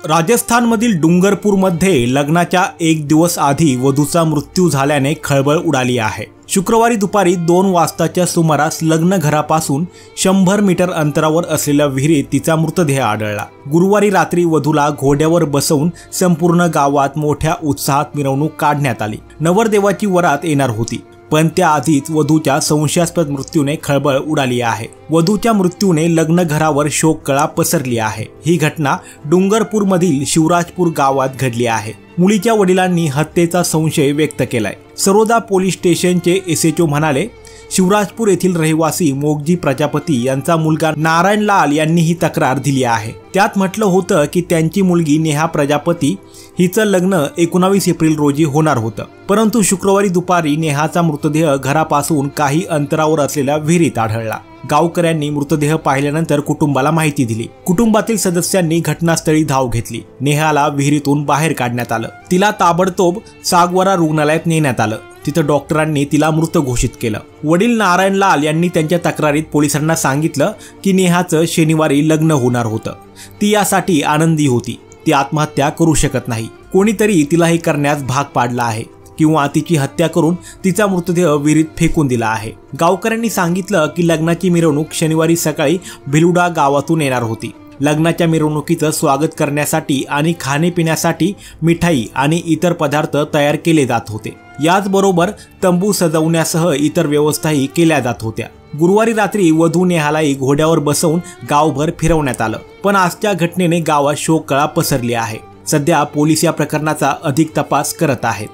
राजस्थानमधील डुंगरपूरमध्ये लग्नाच्या एक दिवस आधी वधूचा मृत्यू झाल्याने खळबळ उडाली आहे। शुक्रवारी दुपारी 2 वाजताच्या सुमारास लग्न घरापासून 100 मीटर अंतरावर असलेल्या विहिरीत तिचा मृतदेह आढळला। गुरुवारी रात्री वधूला घोड्यावर बसवून संपूर्ण गावात मोठ्या उत्साहात मिरवणूक काढण्यात आली। नवरदेवाची वरात येणार होती, पण त्याआधीच वधूच्या संशयास्पद मृत्यूने खळबळ उडाली आहे। वधूच्या मृत्यूने लग्न घरावर शोककळा पसरली आहे। ही घटना डुंगरपूरमधील शिवराजपूर गावात घडली आहे। मुलीच्या वडिलांनी हत्येचा संशय व्यक्त केलाय। सरोदा पोलीस स्टेशनचे एसएचओ म्हणाले, शिवराजपूर येथील रहिवासी मोगजी प्रजापती यांचा मुलगा नारायण लाल यांनी ही तक्रार दिली आहे। त्यात म्हटलं होतं की त्यांची मुलगी नेहा प्रजापती हिचं लग्न 19 एप्रिल रोजी होणार होतं, परंतु शुक्रवारी दुपारी नेहाचा मृतदेह घरापासून काही अंतरावर असलेल्या विहिरीत आढळला। गावकऱ्यांनी मृतदेह पाहिल्यानंतर कुटुंबाला माहिती दिली। कुटुंबातील सदस्यांनी घटनास्थळी धाव घेतली। नेहाला विहिरीतून बाहेर काढण्यात आलं। तिला ताबडतोब सागवारा रुग्णालयात नेण्यात आलं। तिथं डॉक्टरांनी तिला मृत घोषित केलं। वडील नारायण लाल यांनी त्यांच्या तक्रारीत पोलिसांना सांगितलं की नेहाचं शनिवारी लग्न होणार होतं। ती यासाठी आनंदी होती। ती आत्महत्या करू शकत नाही। कोणीतरी तिला हे करण्यास भाग पाडला आहे किंवा तिची हत्या करून तिचा मृतदेह विहिरीत फेकून दिला आहे। गावकऱ्यांनी सांगितलं की लग्नाची मिरवणूक शनिवारी सकाळी भिलुडा गावातून येणार होती। लग्नाच्या मिरवणुकीचं स्वागत करण्यासाठी आणि खाण्यापिण्यासाठी मिठाई आणि इतर पदार्थ तयार केले जात होते। याचबरोबर तंबू सजवण्यासह इतर व्यवस्थाही केल्या जात होत्या। गुरुवारी रात्री वधू नेहालाही घोड्यावर बसवून गावभर फिरवण्यात आलं, पण आजच्या घटनेने गावात शोककळा पसरली आहे। सध्या पोलीस या प्रकरणाचा अधिक तपास करत आहेत।